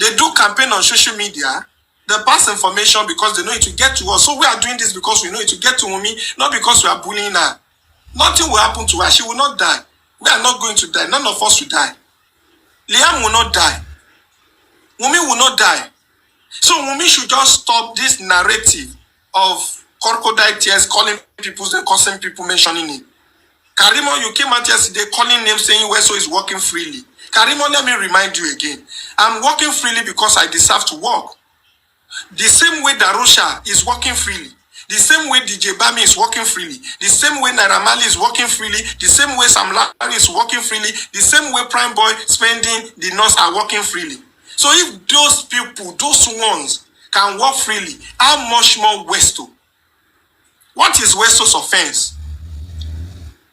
They do campaign on social media. They pass information because they know it will get to us. So we are doing this because we know it will get to Wunmi, not because we are bullying her. Nothing will happen to her. She will not die. We are not going to die. None of us will die. Liam will not die. Wunmi will not die. So Wunmi should just stop this narrative of crocodile tears, calling people, causing people mentioning it. Karimo, you came out yesterday calling names saying Weso is working freely. Karimo, let me remind you again. I'm working freely because I deserve to work. The same way Darosha is working freely. The same way DJ Bami is working freely. The same way Naira Marley is working freely. The same way Sam Larry is working freely. The same way Prime Boy, Spending, the Nurse are working freely. So if those people, those ones, can work freely, how much more Westo? What is Westo's offense?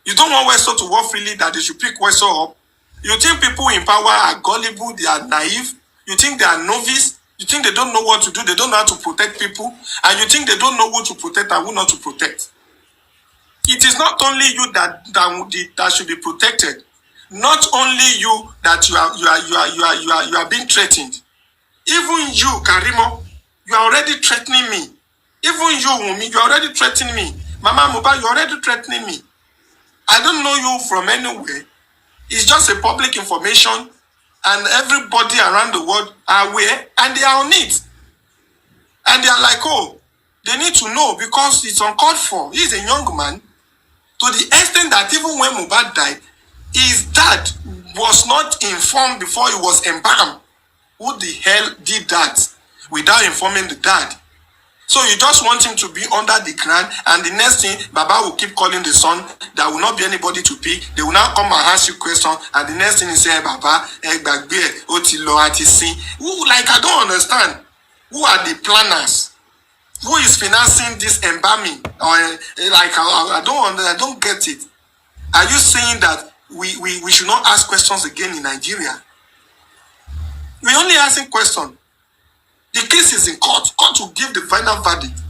You don't want Westo to work freely, that they should pick Westo up? You think people in power are gullible, they are naive? You think they are novice? You think they don't know what to do? They don't know how to protect people? And you think they don't know who to protect and who not to protect? It is not only you that should be protected. Not only you that you are being threatened. Even you, Karimo, you are already threatening me. Even you, Wunmi, you are already threatening me. Mama Mohbad, you are already threatening me. I don't know you from anywhere. It's just a public information, and everybody around the world are aware, and they are on it. And they are like, oh, they need to know because it's uncalled for. He's a young man. To the extent that even when Mohbad died, his dad was not informed before he was embalmed. Who the hell did that without informing the dad? So you just want him to be under the ground, and the next thing, Baba will keep calling the son. There will not be anybody to pick. They will now come and ask you questions, and the next thing is say, Baba, who, like, I don't understand. Who are the planners? Who is financing this embalming? Or like, I don't get it. Are you saying that we should not ask questions again in Nigeria? We're only asking questions. The case is in court. Court will give the final verdict.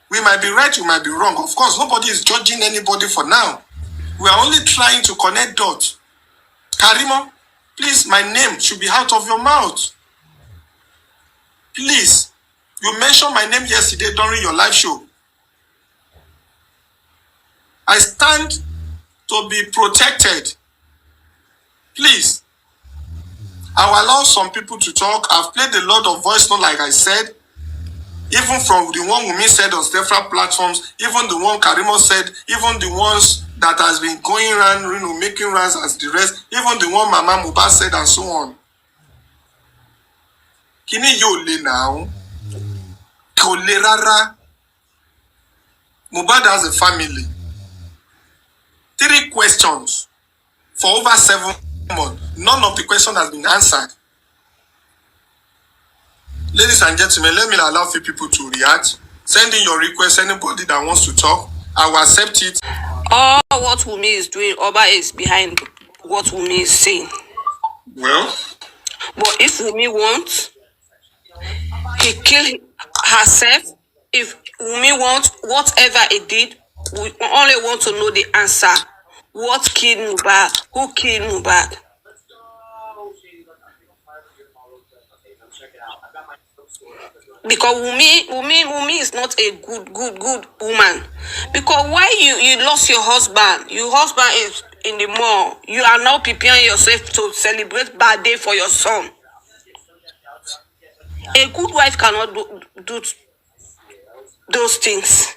We might be right, we might be wrong. Of course, nobody is judging anybody for now. We are only trying to connect dots. Karimo, please, my name should be out of your mouth. Please. You mentioned my name yesterday during your live show. I stand to be protected. Please. I will allow some people to talk. I've played a lot of voice notes, like I said. Even from the one Wunmi said on several platforms, even the one Karimo said, even the ones that has been going around, making rounds as the rest, even the one Mama Mohbad said, and so on. Kini yo le now. Kolerara. Mohbad has a family. 3 questions for over 7 months. None of the questions has been answered. Ladies and gentlemen, let me allow few people to react. Send in your request. Anybody that wants to talk, I will accept it. All what Wunmi is doing, Oba is behind what Wunmi is saying. Well, but if Wunmi wants, he kill herself. If Wunmi wants, whatever he did, we only want to know the answer. What killed Mohbad? Who killed Mohbad? Because Wunmi is not a good woman. Because why you lost your husband? Your husband is in the mall. You are now preparing yourself to celebrate birthday for your son. A good wife cannot do those things.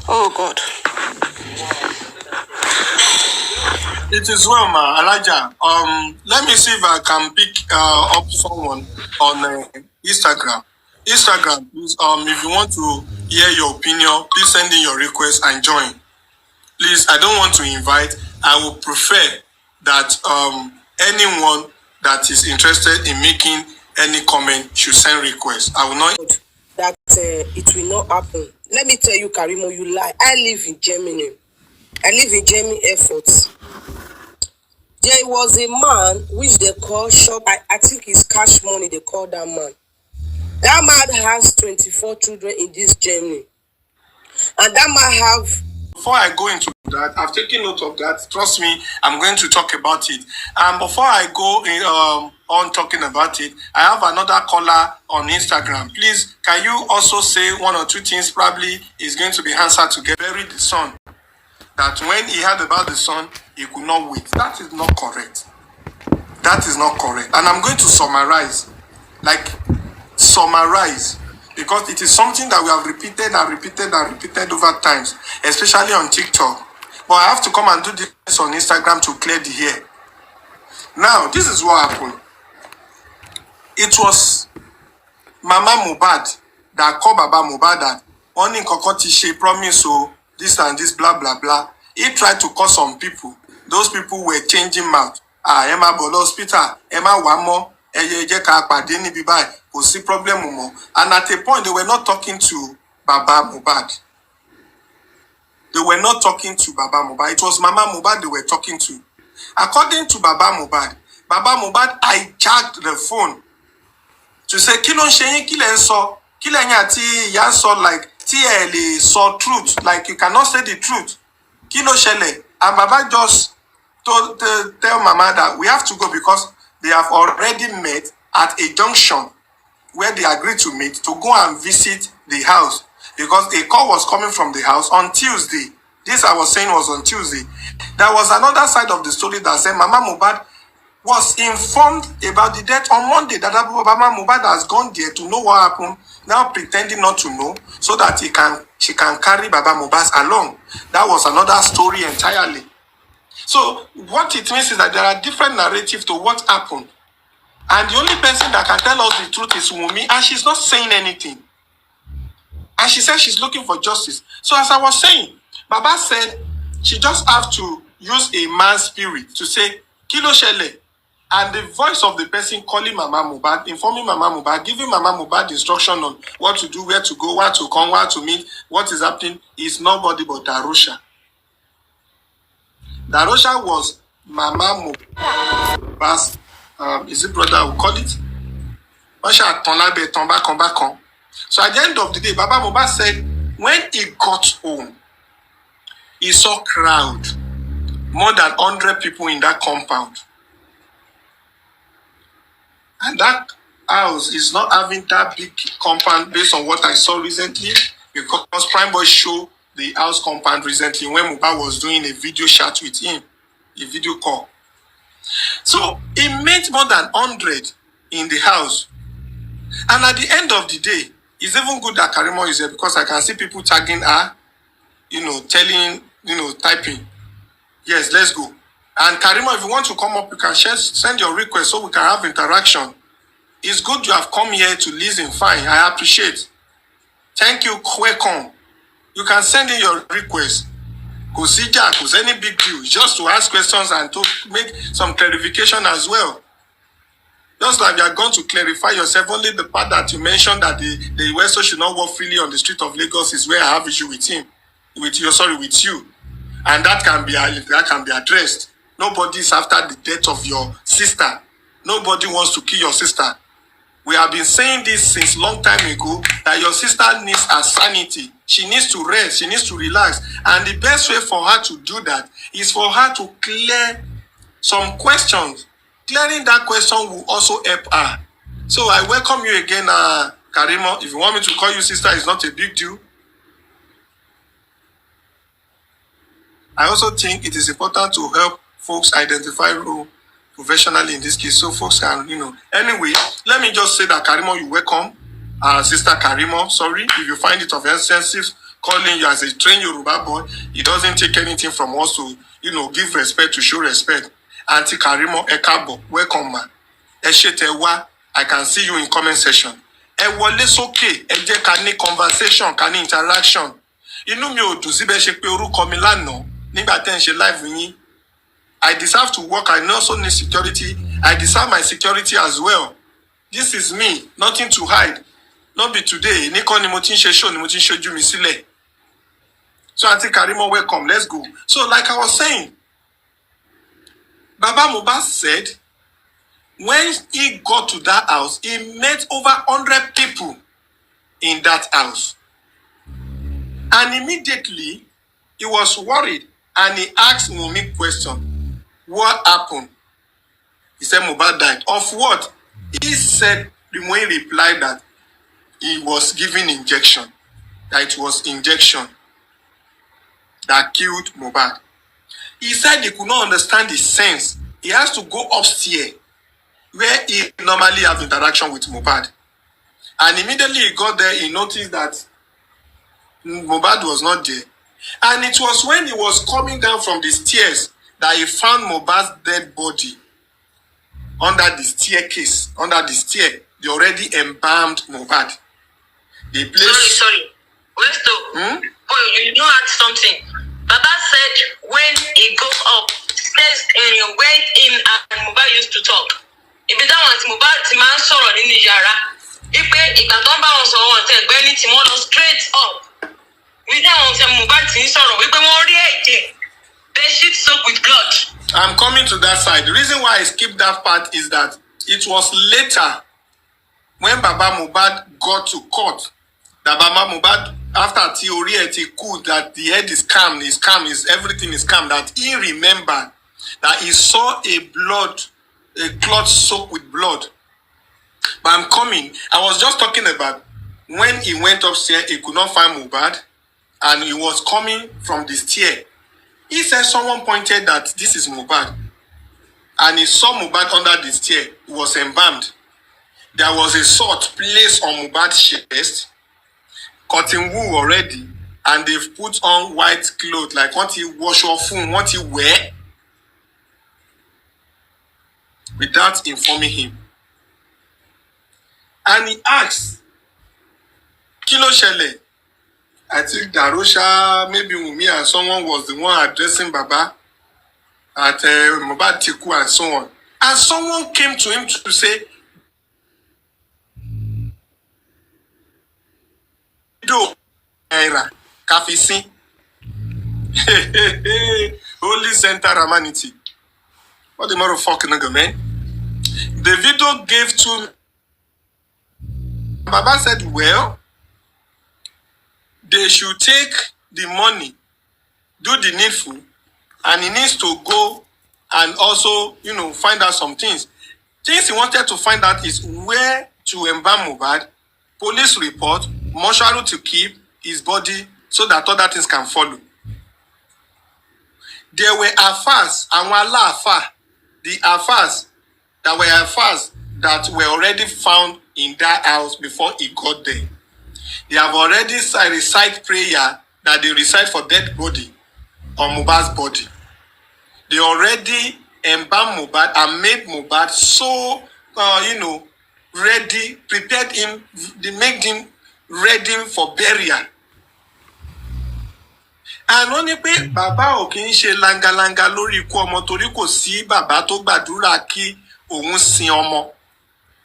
Oh God. It is well, ma. Elijah. Let me see if I can pick up someone on Instagram. Please, if you want to hear your opinion, please send in your request and join. Please, I don't want to invite. I would prefer that anyone that is interested in making any comment should send request. I will not. That it will not happen. Let me tell you, Karimo, you lie. I live in Germany. I live in Germany Airport. There was a man which they call shop. I think it's Cash Money. They call that man. That man has 24 children in this Germany, and that man have before I go into that, I've taken note of that. Trust me, I'm going to talk about it. And before I go on talking about it, I have another caller on Instagram. Please, can you also say one or two things? Probably is going to be answered to get buried the son. That when he heard about the son, he could not wait. That is not correct. That is not correct. And I'm going to summarize. Because it is something that we have repeated over times, especially on TikTok. But I have to come and do this on Instagram to clear the air. Now, this is what happened. It was Mama Mohbad that called Baba Mohbad that only Kokoti she promised so this and this blah blah blah. He tried to call some people. Those people were changing mouth. Emma Bolo Hospital, Emma Wamo, Ejeka Padeni Bibai, will see problem more. And at a point they were not talking to Baba Mohbad. They were not talking to Baba Mohbad. It was Mama Mohbad they were talking to. According to Baba Mohbad hijacked the phone to say, Kilo Sheyin Kilenso, Kilanyati Yanso, like TLE saw truth, like you cannot say the truth. Kilo Shele. And Baba just told tell Mama that we have to go because they have already met at a junction where they agreed to meet to go and visit the house. Because a call was coming from the house on Tuesday. This I was saying was on Tuesday. There was another side of the story that said Mama Mohbad was informed about the death on Monday. That Mama Mohbad has gone there to know what happened, now pretending not to know, so that she can carry Baba Mohbad along. That was another story entirely. So what it means is that there are different narratives to what happened. And the only person that can tell us the truth is Wunmi, and she's not saying anything. And she said she's looking for justice. So as I was saying, Baba said she just have to use a man's spirit to say, Kilo Shele. And the voice of the person calling Mama Mohbad, informing Mama Mohbad, giving Mama Mohbad instruction on what to do, where to go, where to come, where to meet, what is happening, is nobody but Darosha. Darosha was Mama Mohbad's, is it brother who call it? So at the end of the day, Baba Mohbad said, when he got home, he saw crowd, more than 100 people in that compound. And that house is not having that big compound based on what I saw recently, because Prime Boy showed the house compound recently when Mohbad was doing a video chat with him, a video call. So he met more than 100 in the house. And at the end of the day, it's even good that Karimo is here because I can see people tagging her, telling, typing, yes, let's go. And Karimo, if you want to come up, you can send your request so we can have interaction. It's good you have come here to listen. Fine, I appreciate. Thank you, welcome. You can send in your request. Because any big deal, just to ask questions and to make some clarification as well. Just like you are going to clarify yourself, only the part that you mentioned that the Westo should not walk freely on the street of Lagos is where I have issue with him, with you, and that can be addressed. Nobody is after the death of your sister. Nobody wants to kill your sister. We have been saying this since long time ago that your sister needs her sanity. She needs to rest. She needs to relax, and the best way for her to do that is for her to clear some questions. Clearing that question will also help her. So I welcome you again, Karimo. If you want me to call you sister, it's not a big deal. I also think it is important to help folks identify role professionally in this case, so folks can, Anyway, let me just say that Karimo, you welcome. Sister Karimo, sorry, if you find it offensive calling you as a trained Yoruba boy, it doesn't take anything from us to, give respect, to show respect. Auntie Karimo Ekabo, welcome ma. Eshetewa, I can see you in comment section. Wole okay, jẹ́ ká ní conversation, ká ní interaction. Inú mi ò dùn síbẹ̀ ṣe pé orúkọ mi lánàá nígbà tẹ́ ń ṣe live yín. I deserve to work. I also need security. I deserve my security as well. This is me, nothing to hide. Not be today. Nìkan ni mo ti ń ṣe show, ni mo ti ń ṣojú mi sílẹ̀. So Auntie Karimo, welcome. Let's go. So like I was saying, Baba Mohbad said, when he got to that house, he met over 100 people in that house. And immediately, he was worried and he asked Wunmi question. What happened? He said Mohbad died. Of what? He said, Wunmi replied that he was given injection. That it was injection that killed Mohbad. He said he could not understand the sense. He has to go upstairs where he normally have interaction with Mohbad. And immediately he got there, he noticed that Mohbad was not there. And it was when he was coming down from the stairs that he found Mohbad's dead body under the staircase, under the stair. They already embalmed Mohbad. They placed... Sorry. Where's the... Oh, you know add something. Baba said when he goes up, stairs went in and Mohbad used to talk. If that was Mohbad, the man saw in the yara. If he got on bounce or one said, Benny Timono straight up. We don't want Mohbad to sorrow. We can already they shit soaked with blood. I'm coming to that side. The reason why I skipped that part is that it was later when Baba Mohbad got to court that Baba Mohbad, after theory cool that the head is calm, everything is calm, that he remembered that he saw a cloth soaked with blood. But I'm coming. I was just talking about when he went upstairs, he could not find Mohbad, and he was coming from the stair. He said someone pointed that this is Mohbad, and he saw Mohbad under the stair. He was embalmed. There was a sword placed on Mohbad's chest, cotton wool already, and they've put on white clothes, like what he wash off, what he wear, without informing him. And he asked, Kilo Shele, I think Darosha, maybe Wunmi and someone was the one addressing Baba at Mohbad Tiku and so on. And someone came to him to say, Do Era Kafisi Holy Center Ramanity. What the motherfucking nigga, man? The video gave to Baba said, well, they should take the money, do the needful, and he needs to go and also, find out some things. Things he wanted to find out is where to embalm Mohbad, police report, mortuary to keep his body so that other things can follow. There were affairs, and wala affair, the affairs that were already found in that house before he got there. They have already recite prayer that they recite for dead body or Mohbad's body. They already embalmed Mohbad and made Mohbad so, ready, prepared him, they made him ready for burial. And only pé bàbá ò kì í ṣe langa lórí ikú ọmọ torí kò sí bàbá tó gbàdúrà kí òun sin ọmọ.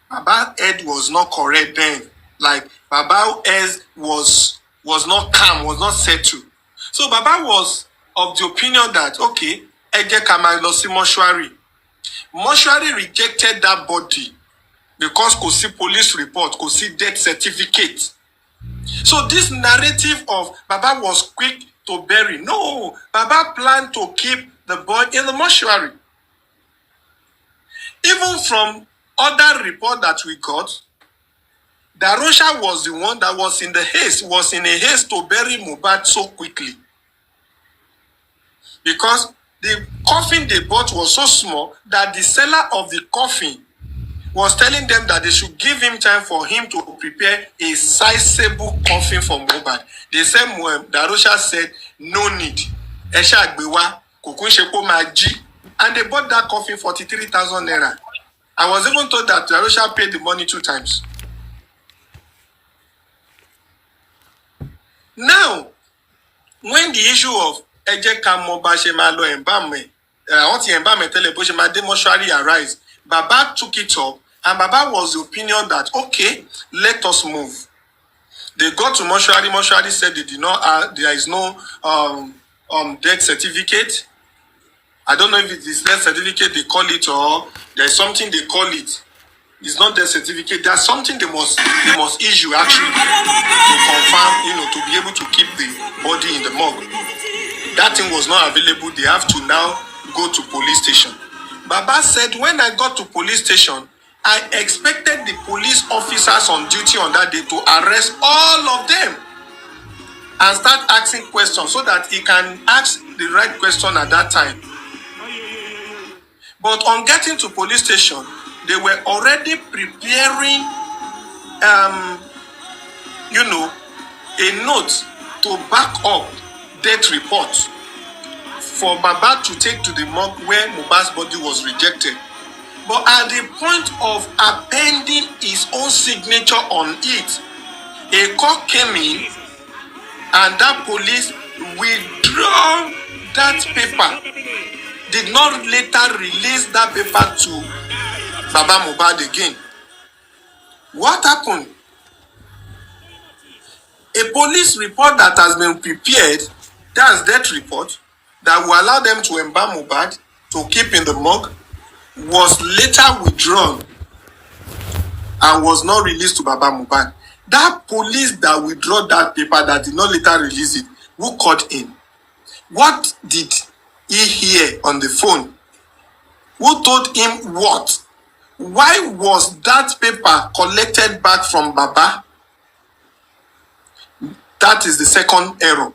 Baba head was not correct then. Like Baba head was not calm, was not settled. So Baba was of the opinion that okay, ẹ jẹ́ ká máa lọ sí mortuary. Mortuary rejected that body because kò sí police report, kò sí death certificate. So this narrative of Baba was quick to bury. No, Baba planned to keep the boy in the mortuary. Even from other report that we got, Darosha was the one that was in a haste to bury Mohbad so quickly. Because the coffin they bought was so small that the seller of the coffin was telling them that they should give him time for him to prepare a sizable coffin for Mohbad. They said, Darosha said, no need. Esha Agbewa, Kokun Shepo Maji. And they bought that coffin for 43,000 naira. I was even told that Darosha paid the money 2 times. Now, when the issue of Eje Kamoba Shemalo Embame, what the Embame Teleboshema demonstrally arise, Baba took it up, and Baba was the opinion that, okay, let us move. They got to mortuary said they did not, there is no death certificate. I don't know if it is death certificate they call it or there's something they call it. It's not death certificate. There's something they must issue actually to confirm, to be able to keep the body in the morgue. that thing was not available. They have to now go to police station. Baba said, when I got to police station, I expected the police officers on duty on that day to arrest all of them and start asking questions so that he can ask the right question at that time. But on getting to police station, they were already preparing, a note to back up death report for Baba to take to the morgue where Mohbad's body was rejected. But at the point of appending his own signature on it, a call came in and that police withdrew that paper, did not later release that paper to Baba Mohbad again. What happened? A police report that has been prepared, that's death report, that will allow them to embalm Mohbad, to keep in the morgue, was later withdrawn and was not released to Baba Mohbad. That police that withdrew that paper, that did not later release it, who called in? What did he hear on the phone? Who told him what? Why was that paper collected back from Baba? That is the second error.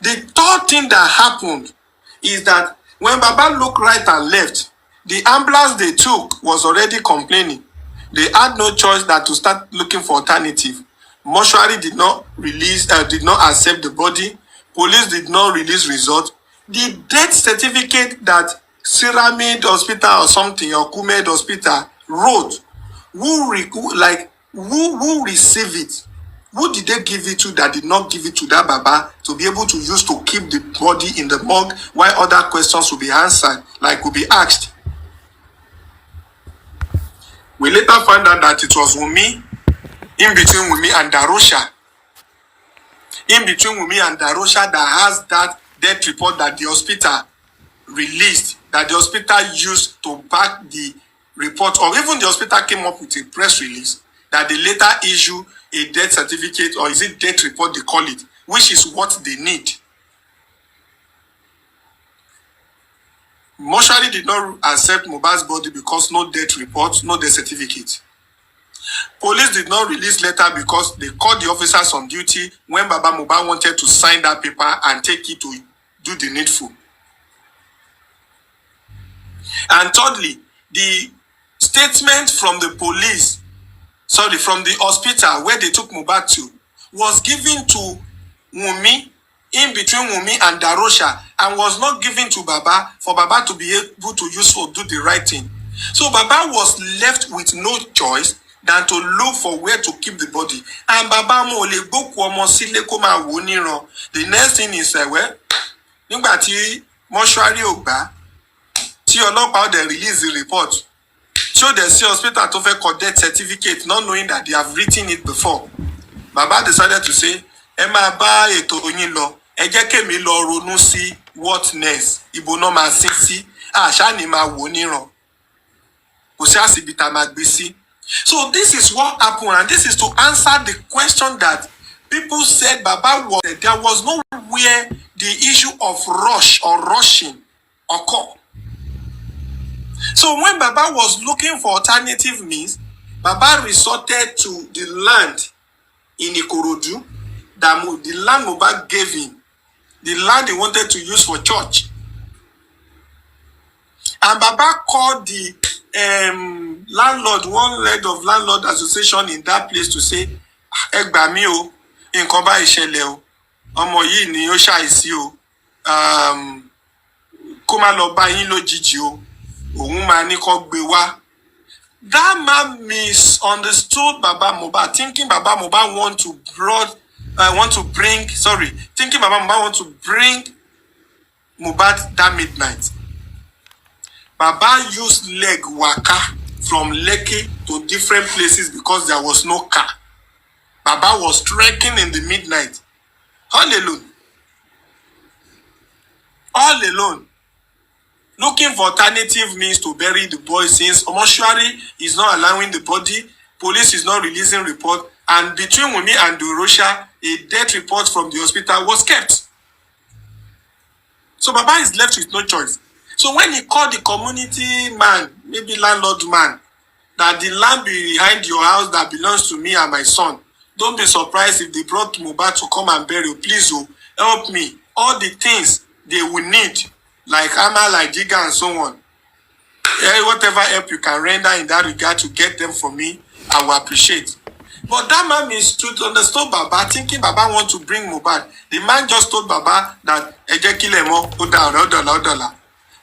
The third thing that happened is that when Baba looked right and left, the ambulance they took was already complaining. They had no choice than to start looking for alternative. Mortuary did not accept the body. Police did not release result. The death certificate that Pyramid Hospital or something, or Kumed Hospital wrote, who received it? Who did they give it to that did not give it to that Baba to be able to use to keep the body in the morgue while other questions will be answered, like will be asked? We later found out that it was Wunmi, in between Wunmi and Darosha. In between Wunmi and Darosha, that has that death report that the hospital released, that the hospital used to back the report, or even the hospital came up with a press release that they later issue a death certificate, or is it death report they call it, which is what they need. Mortuary did not accept Mohbad's body because no death report, no death certificate. Police did not release letter because they called the officers on duty when Baba Mohbad wanted to sign that paper and take it to do the needful. And thirdly, the statement from the police, from the hospital where they took Mohbad to, was given to Wunmi, in between Wunmi and Darosha, and was not given to Baba for Baba to be able to use for do the right thing. So Baba was left with no choice than to look for where to keep the body. And Baba mo le gboku omo sile ko ma wo niran. The next thing is nígbà tí mortuary ò gbà, tí ọlọ́pàá dẹ̀ release the report, show the hospital to fẹ́ kọ death certificate, not knowing that they have written it before. Baba decided to say, ẹ máa bá ètò yín lọ, ẹ jẹ́ kémi lọ ronú sí what next, ibo náà máa sin sí, àṣà ni máa wò níran, kò sí àsìbìtà máa gbé sí. So this is what happened, and this is to answer the question that people said Baba was, there was nowhere the issue of rush or rushing occur. So when Baba was looking for alternative means, Baba resorted to the land in Ikorodu, the land Mohbad gave him, the land he wanted to use for church. And Baba called the landlord, one leg of landlord association in that place to say, ẹ gbà mí o, nǹkan bá ìṣẹ̀lẹ̀ o, ọmọ yìí ni ó ṣàìsí o, kó má lọ bá yín lójijì o, òun máa ní kó gbé wá. That man misunderstood Baba Mohbad, thinking Baba Mohbad want to bring Mohbad that midnight. Baba used leg waka from Lekki to different places because there was no car. Baba was trekking in the midnight, all alone, looking for alternative means to bury the boy, since mortuary is not allowing the body, police is not releasing report, and between Wunmi and Darosha, a death report from the hospital was kept. So Baba is left with no choice. So when he called the community man, maybe landlord man, that the land behind your house that belongs to me and my son, don't be surprised if they brought Mohbad to come and bury you. Please, oh, help me. All the things they will need, like hammer, like digger, and so on. Whatever help you can render in that regard to get them for me, I will appreciate. But that man understood Baba, thinking Baba want to bring Mohbad. The man just told Baba that $1.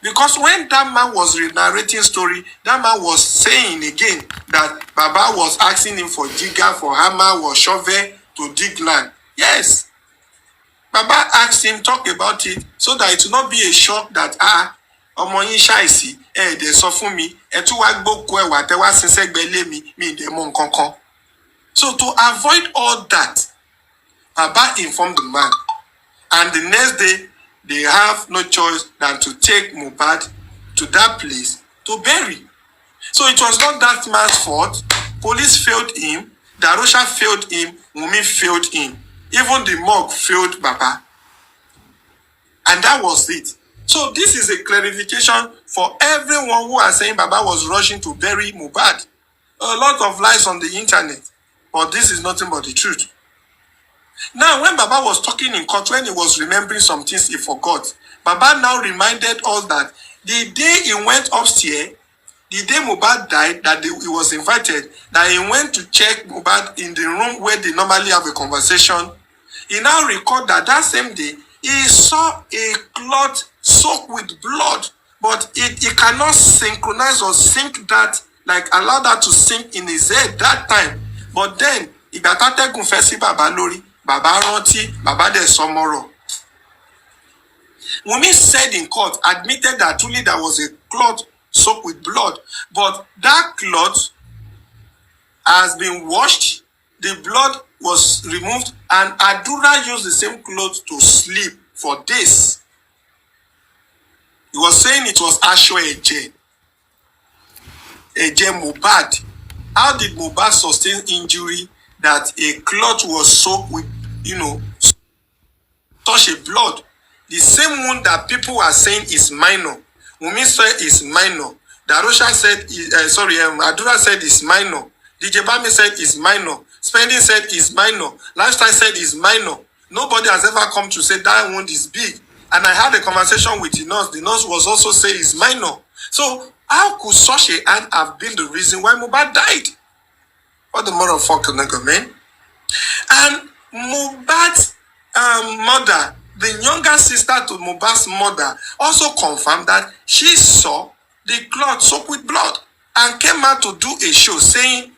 Because when that man was narrating story, that man was saying again that Baba was asking him for digger, for hammer, or shovel to dig land. Yes. Baba asked him, talk about it, so that it will not be a shock that, ọmọ yín ṣàìsí, dẹ̀ sọ fún mi, tún wá gbókùú ẹ̀wà tẹ́ wá sin sẹ́gbẹ̀ẹ́ mi dẹ̀ mọ̀ nǹkan kan. So to avoid all that, Baba informed the man. And the next day, they have no choice than to take Mohbad to that place to bury. So it was not that man's fault. Police failed him. Darosha failed him. Wunmi failed him. Even the morgue failed Baba. And that was it. So this is a clarification for everyone who are saying Baba was rushing to bury Mohbad. A lot of lies on the internet. But this is nothing but the truth. Now, when Baba was talking in court, when he was remembering some things he forgot, Baba now reminded us that the day he went upstairs, the day Mohbad died, that he was invited, that he went to check Mohbad in the room where they normally have a conversation. He now recalled that that same day, he saw a cloth soaked with blood, but he cannot synchronize or sync that, like allow that to sink in his head that time. But then, ìgbà tátẹ́gùn fẹ́ sí Baba lórí, Baba rántí, Baba dẹ̀ sọmọ́rọ̀. Wunmi said in court, admitted that truly there was a cloth soaked with blood, but that cloth has been washed, the blood was removed, and Adura used the same cloth to sleep for days. He was saying it was Aṣọ Ẹ̀jẹ̀ Mohbad. How did Mohbad sustain injury that a cloth was soaked with, such a blood? The same wound that people are saying is minor. Wunmi said is minor. Darosha said, Adura said is minor. DJ Bami said is minor. Spending said is minor. Lifestyle said is minor. Nobody has ever come to say that wound is big. And I had a conversation with the nurse. The nurse was also saying it's minor. So how could such a hand have been the reason why Mohbad died? What the motherfucker nigga, man? And Mohbad's mother, the younger sister to Mohbad's mother, also confirmed that she saw the cloth soaked with blood and came out to do a show saying,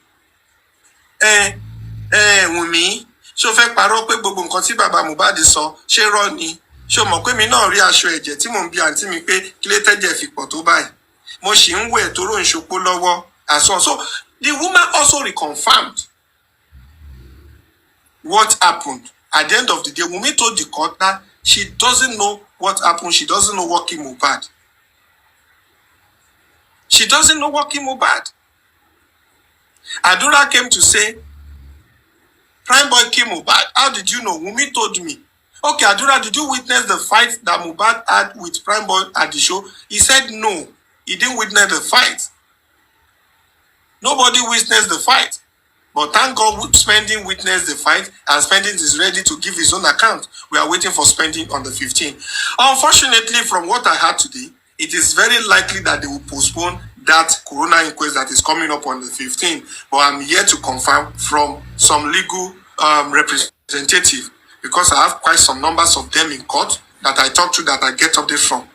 Wunmi, ṣó fẹ́ parọ́ pé gbogbo nǹkan tí bàbá Mohbad sọ ṣé rọ́ ni? Ṣó mọ̀ pé mi náà rí aṣọ ẹ̀jẹ̀ tí mò ń bi àǹtí mi pé kí lè tẹ́jẹ̀ fi pọ̀ tó báyìí? Mo ṣì ń wẹ̀ tó rò ń ṣopó lọ́wọ́ and so on. So the woman also reconfirmed what happened. At the end of the day, Wunmi told the court that she doesn't know what happened. She doesn't know what killed Mohbad. She doesn't know what killed Mohbad. Adura came to say, Prime Boy killed Mohbad. How did you know? Wunmi told me. Okay, Adura, did you witness the fight that Mohbad had with Prime Boy at the show? He said no. He didn't witness the fight. Nobody witnessed the fight. But thank God Spending witnessed the fight, and Spending is ready to give his own account. We are waiting for Spending on the 15th. Unfortunately, from what I heard today, it is very likely that they will postpone that corona inquest that is coming up on the 15th. But I'm here to confirm from some legal representative, because I have quite some numbers of them in court that I talked to, that I get updates from.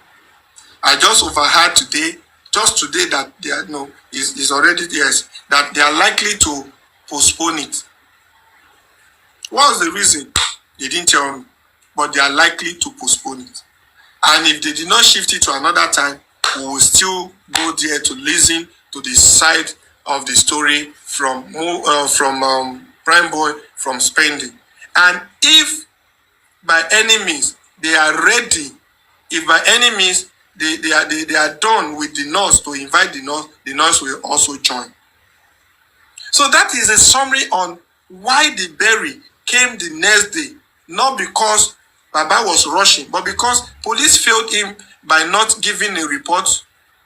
I just overheard today, that they are is already yes, that they are likely to postpone it. What was the reason? They didn't tell me, but they are likely to postpone it. And if they did not shift it to another time, we will still go there to listen to the side of the story from Prime Boy, from Spending. And if by any means they are ready, if by any means they are done with the nurse to invite the nurse will also join. So that is a summary on why the bury came the next day, not because Baba was rushing, but because police failed him by not giving a report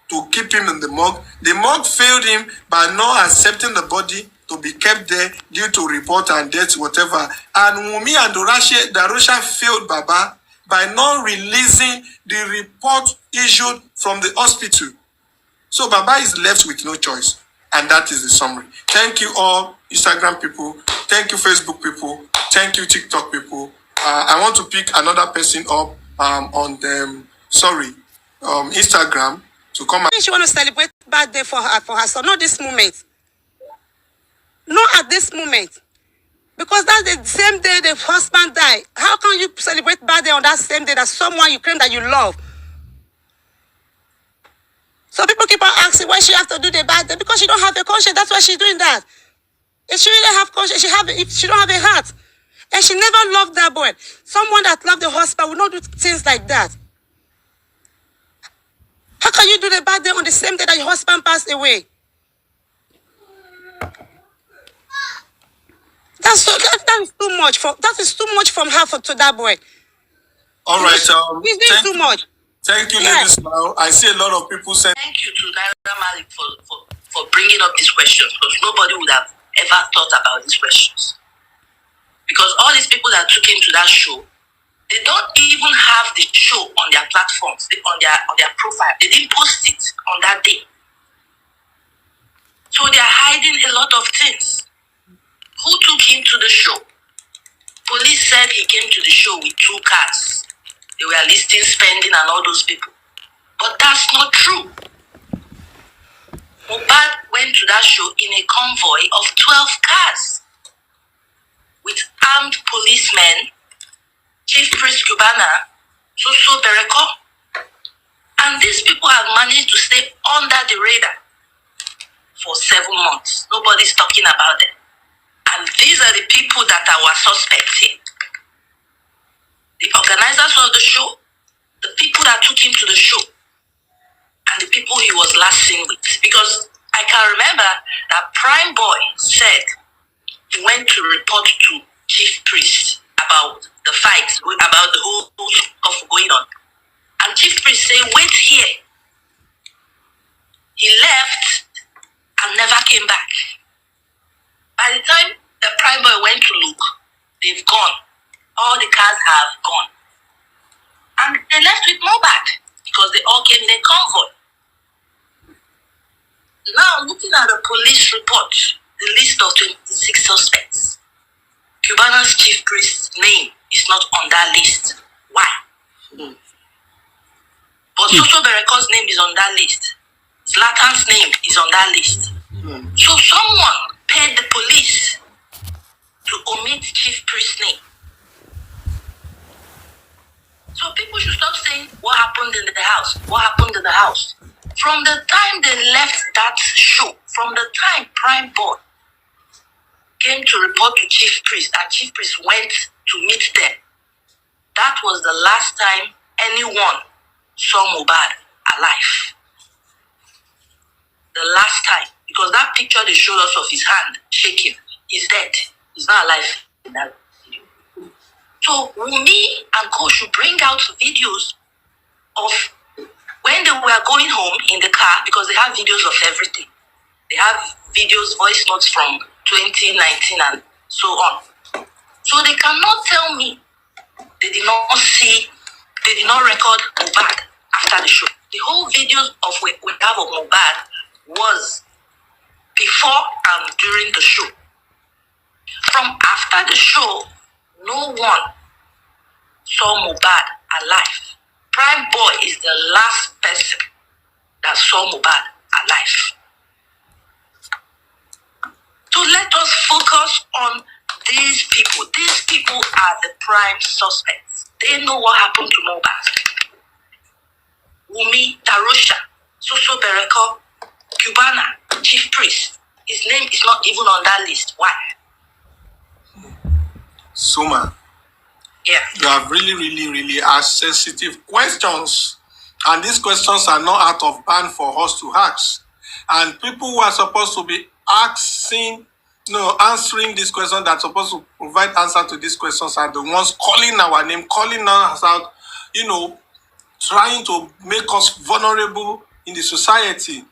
to keep him in the morgue failed him by not accepting the body to be kept there due to report and death, whatever. And Wunmi and Darosha failed Baba by not releasing the report issued from the hospital. So Baba is left with no choice. And that is the summary. Thank you all, Instagram people. Thank you, Facebook people. Thank you, TikTok people. I want to pick another person up on the, Instagram to come. She want to celebrate birthday for her son. Not this moment. Not at this moment. Because that's the same day the husband died. How can you celebrate birthday on that same day that someone you claim that you love? So people keep on asking why she have to do the birthday. Because she don't have a conscience. That's why she's doing that. If she really have conscience, if she don't have a heart. And she never loved that boy. Someone that loved the husband will not do things like that. How can you do the birthday on the same day that your husband passed away? That is too much. That is too much from her to that boy. All right. He's doing too much. Thank you, ladies. Now I see a lot of people saying thank you to Naira Malik for bringing up these questions, because nobody would have ever thought about these questions. Because all these people that took him to that show, they don't even have the show on their platforms, on their profile. They didn't post it on that day. So they are hiding a lot of things. Who took him to the show? Police said he came to the show with 2 cars. They were listing spending and all those people. But that's not true. Mohbad went to that show in a convoy of 12 cars with armed policemen, Chief Priest Cubana, Soso Bereko. And these people have managed to stay under the radar for 7 months. Nobody's talking about them. And these are the people that are our suspects here. The organizers of the show, the people that took him to the show, and the people he was last seen with. Because I can remember that Prime Boy said he went to report to Chief Priest about the fight, about the whole stuff going on. And Chief Priest said, wait here. He left and never came back. By the time the Prime Boy went to look, they've gone. All the cars have gone. And they left with Mohbad because they all came in a convoy. Now, looking at the police report, the list of 26 suspects, Cubana's Chief Priest's name is not on that list. Why? But Soso Bereko's name is on that list. Zlatan's name is on that list. So someone paid the police to omit Chief Priest's name. So people should stop saying, what happened in the house? What happened in the house? From the time they left that show, from the time Prime Boy came to report to Chief Priest and Chief Priest went to meet them, that was the last time anyone saw Mohbad alive. The last time. Because that picture they showed us of his hand shaking, he's dead. He's not alive in that video. So Wunmi and Co should bring out videos of when they were going home in the car, because they have videos of everything. They have videos, voice notes from 2019 and so on. So they cannot tell me they did not record Mohbad after the show. The whole videos of we have of Mohbad was before and during the show. From after the show, no one saw Mohbad alive. Prime Boy is the last person that saw Mohbad alive. So let us focus on these people. These people are the prime suspects. They know what happened to Mohbad. Wunmi, Darosha, Soso Bereko, Cubana, Chief Priest. His name is not even on that list. Why? Suma. Yeah. You have really asked sensitive questions. And these questions are not out of band for us to ask. And people who are supposed to be asking No, answering these questions that's supposed to provide answer to these questions are the ones calling our name, calling us out, trying to make us vulnerable in the society.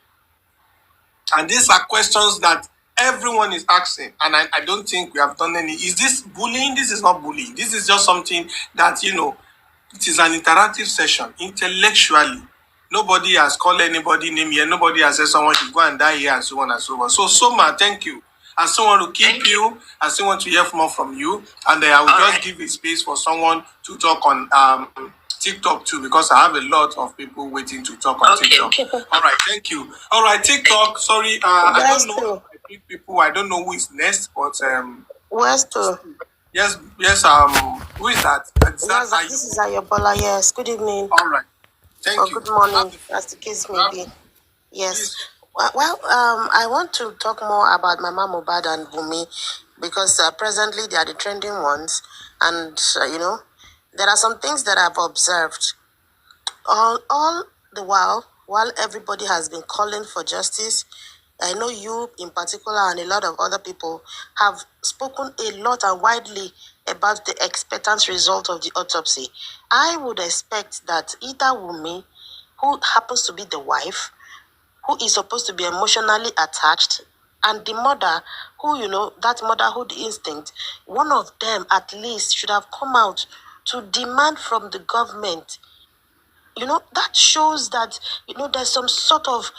And these are questions that everyone is asking. And I don't think we have done any. Is this bullying? This is not bullying. This is just something that, it is an interactive session intellectually. Nobody has called anybody name here. Nobody has said someone should go and die here and so on and so on. So, Soma, thank you. I still want to keep you. I still want to hear more from you. And I will just give a space for someone to talk on TikTok too, because I have a lot of people waiting to talk on TikTok. All right, thank you. All right, TikTok. Sorry, I don't know. I don't know who is next, but Where's to? Yes. Who is that? This is Ayobola. Yes. Good evening. All right. Thank you. Good morning, as the case may be. Yes. Well, I want to talk more about Mama Mohbad and Wunmi because presently they are the trending ones, and there are some things that I've observed. All the while everybody has been calling for justice, I know you in particular and a lot of other people have spoken a lot and widely about the expectant result of the autopsy. I would expect that either Wunmi, who happens to be the wife, who is supposed to be emotionally attached, and the mother, who, that motherhood instinct, one of them at least should have come out to demand from the government. That shows that, there's some sort of,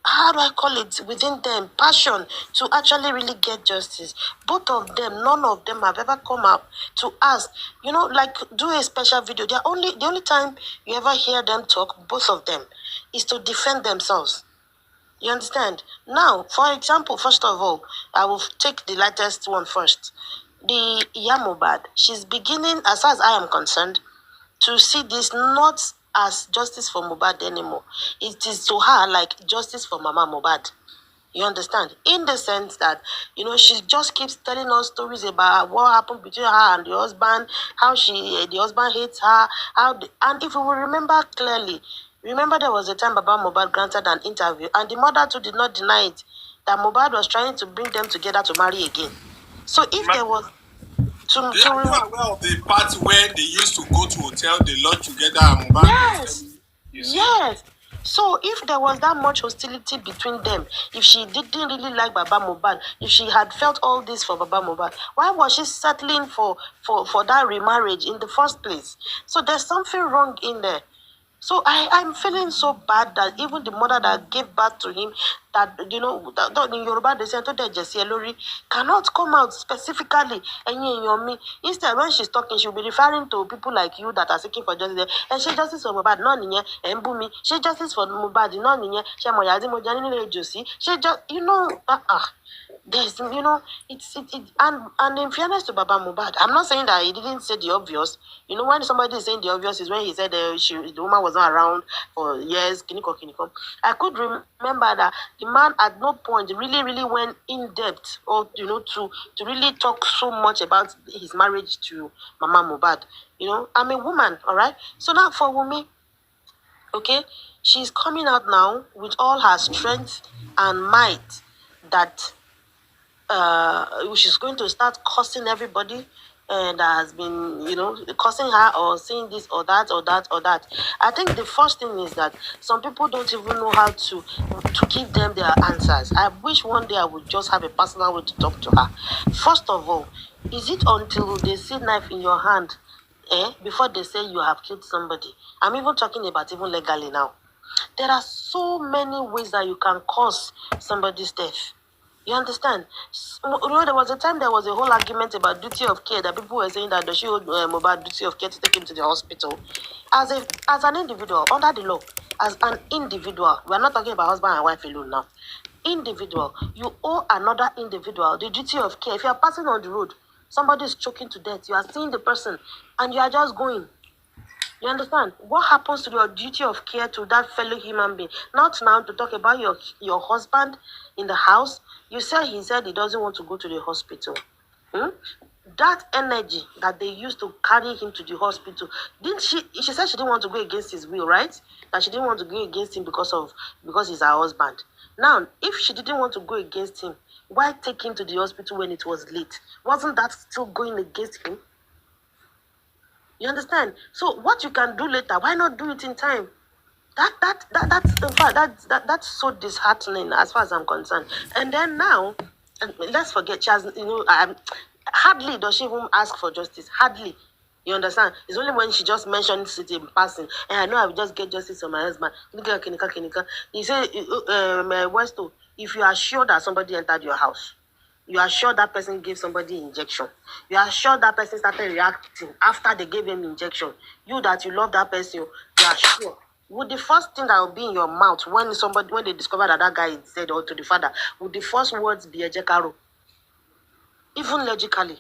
how do I call it, within them, passion to actually really get justice. Both of them, none of them have ever come out to ask, like do a special video. The only time you ever hear them talk, both of them, is to defend themselves. You understand? Now, for example, first of all, I will take the latest one first. The Mohbad, she's beginning, as far as I am concerned, to see this not as justice for Mohbad anymore. It is to her like justice for Mama Mohbad. You understand? In the sense that, she just keeps telling us stories about what happened between her and the husband, how the husband hates her, and if you will remember clearly, remember there was a time Baba Mohbad granted an interview, and the mother too did not deny it, that Mohbad was trying to bring them together to marry again. So if there was... Are you aware of the part where they used to go to hotel, they lodge together and Mohbad? Yes. So if there was that much hostility between them, if she didn't really like Baba Mohbad, if she had felt all this for Baba Mohbad, why was she settling for that remarriage in the first place? So there's something wrong in there. So I'm feeling so bad that even the mother that gave birth to him, that, in Yoruba they say, cannot come out specifically. And instead, when she's talking, she'll be referring to people like you that are seeking for justice. And she justice for Mohbad, no niye, and Bumi. She justice for Mohbad, no niye. She moyazi mojani josi. She just, there's, and in fairness to Baba Mohbad, I'm not saying that he didn't say the obvious. When somebody is saying the obvious is when he said the woman was not around for years. I could remember that the man at no point really, really went in depth or, to really talk so much about his marriage to Mama Mohbad. I'm a woman, all right? So now for Wunmi, okay, she's coming out now with all her strength and might that she's going to start cursing everybody that has been, cursing her or saying this or that or that or that. I think the first thing is that some people don't even know how to give them their answers. I wish one day I would just have a personal way to talk to her. First of all, is it until they see knife in your hand before they say you have killed somebody? I'm even talking about even legally now. There are so many ways that you can cause somebody's death. You understand? There was a time there was a whole argument about duty of care that people were saying that they should Mohbad duty of care to take him to the hospital. As an individual, under the law, as an individual, we're not talking about husband and wife alone now. Individual, you owe another individual the duty of care. If you are passing on the road, somebody is choking to death, you are seeing the person, and you are just going. You understand? What happens to your duty of care to that fellow human being? Not now to talk about your husband in the house. He said he doesn't want to go to the hospital. That energy that they used to carry him to the hospital, she said she didn't want to go against his will, right? That she didn't want to go against him because he's her husband. Now, if she didn't want to go against him, Why take him to the hospital when it was late? Wasn't that still going against him? You understand? So what you can do later, why not do it in time? That's in fact that's so disheartening as far as I'm concerned. And then now, and let's forget she has, hardly does she even ask for justice. Hardly. You understand? It's only when she just mentions it in passing. And I know I will just get justice for my husband. You say, Westo, if you are sure that somebody entered your house, you are sure that person gave somebody injection, you are sure that person started reacting after they gave him injection, you that you love that person, you are sure. Would the first thing that will be in your mouth when they discover that guy is dead, or to the father, would the first words be ejekaro? Even logically,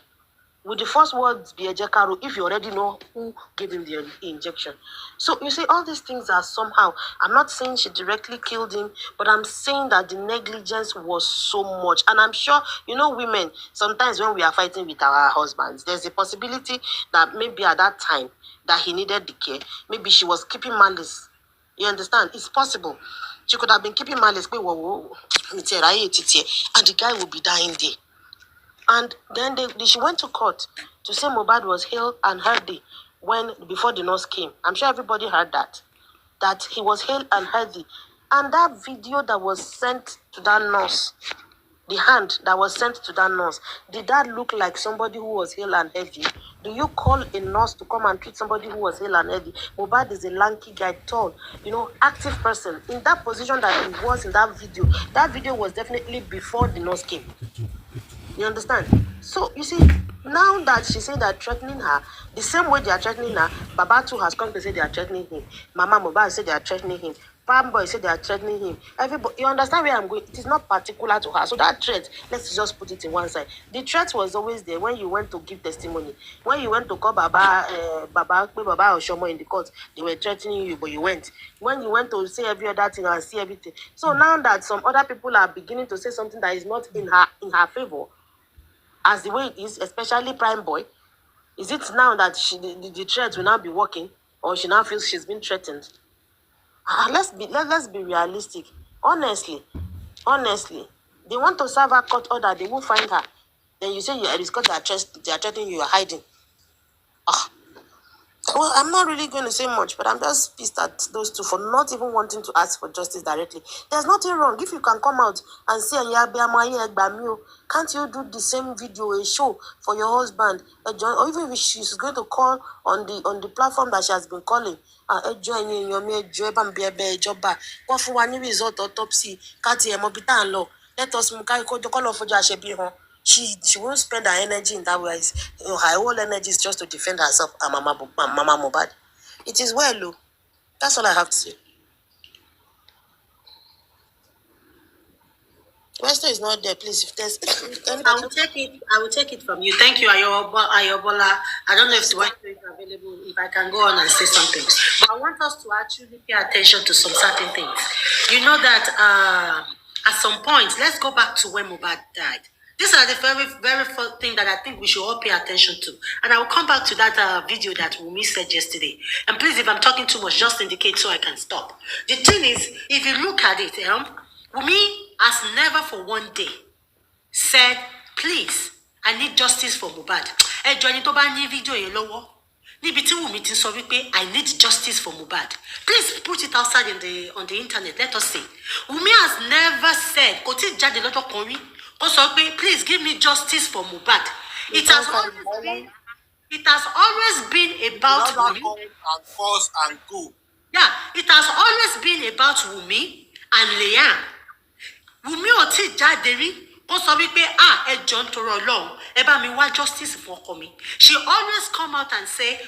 would the first words be ejekaro if you already know who gave him the injection? So you see, all these things are somehow, I'm not saying she directly killed him, but I'm saying that the negligence was so much. And I'm sure, women, sometimes when we are fighting with our husbands, there's a possibility that maybe at that time that he needed the care, maybe she was keeping malice. You understand? It's possible. She could have been keeping malice, and the guy would be dying there. And then she went to court to say Mohbad was hale and healthy before the nurse came. I'm sure everybody heard that he was hale and healthy. And that video that was sent to that nurse, the hand that was sent to that nurse, did that look like somebody who was hale and healthy? Do you call a nurse to come and treat somebody who was hale and healthy? Mohbad is a lanky guy, tall, active person. In that position that he was in that video was definitely before the nurse came. You understand? So, you see, now that she said they're threatening her, the same way they are threatening her, Baba too has come to say they are threatening him. Mama Mohbad said they are threatening him. Palm Boy said they are threatening him. Everybody, you understand where I'm going? It is not particular to her. So that threat, let's just put it in one side. The threat was always there when you went to give testimony. When you went to call Baba or Shomo in the court, they were threatening you, but you went. When you went to say every other thing and see everything. So now that some other people are beginning to say something that is not in her favor, as the way it is, especially Prime Boy, is it now that the threat will now be working, or she now feels she's been threatened? Let's be realistic. Honestly, they want to serve her court order, they won't find her. Then you say it's because they are threatening you, are hiding. Well, I'm not really going to say much, but I'm just pissed at those two for not even wanting to ask for justice directly. There's nothing wrong. If you can come out and say, can't you do the same video, a show for your husband? Or even if she's going to call on the platform that she has been calling. Result autopsy. Let us for she won't spend her energy in that way. Her whole energy is just to defend herself and Mama Mohbad. It is well, Lou. That's all I have to say. Wester is not there, please. If there's I will take it from you. Thank you, Ayobola. I don't know if Wester is available, if I can go on and say something. But I want us to actually pay attention to some certain things. You know that at some point, let's go back to when Mohbad died. These are the very, very first thing that I think we should all pay attention to. And I will come back to that video that Wunmi said yesterday. And please, if I'm talking too much, just indicate so I can stop. The thing is, if you look at it, Wunmi has never for one day said, please, I need justice for Mohbad. I need justice for Mohbad. Please put it outside on the internet. Let us see. Wunmi has never said, please give me justice for Mohbad. It has always been about Wunmi. And force and go. Yeah, it has always been about Wunmi and Liam. Wunmi ò tí jáde rí, kó sọ wípé ẹ jọ̀ọ́ nítorí Ọlọ́run, ẹ bá mi wá justice for ọkọ mi. She always come out and say,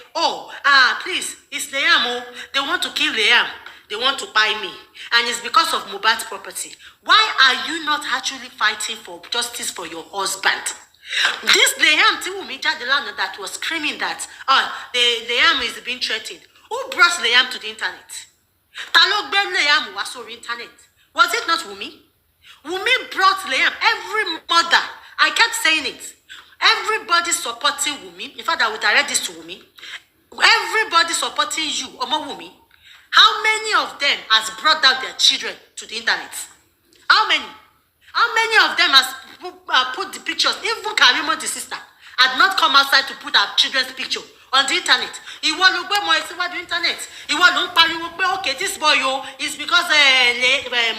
please, it's Liam. They want to kill Liam. They want to buy me. And it's because of Mohbad's property. Why are you not actually fighting for justice for your husband? This Liam Wunmi jáde lánàá that was screaming that Liam is being threatened. Who brought Liam to the internet? Ta ló gbé Liam wá sórí internet? Was it not Wunmi? Wunmi brought Liam. Every mother, I kept saying it. Everybody supporting Wunmi. In fact, I will direct this to Wunmi. Everybody supporting you, Omo Wunmi. How many of them has brought down their children to the internet? How many? How many of them has put the pictures. Even Karimo, the sister, had not come outside to put her children's picture on the internet. Ìwọ ló gbé mọ́ ẹ síwájú internet. Ìwọ ló ń pariwo pé okay, this boy is because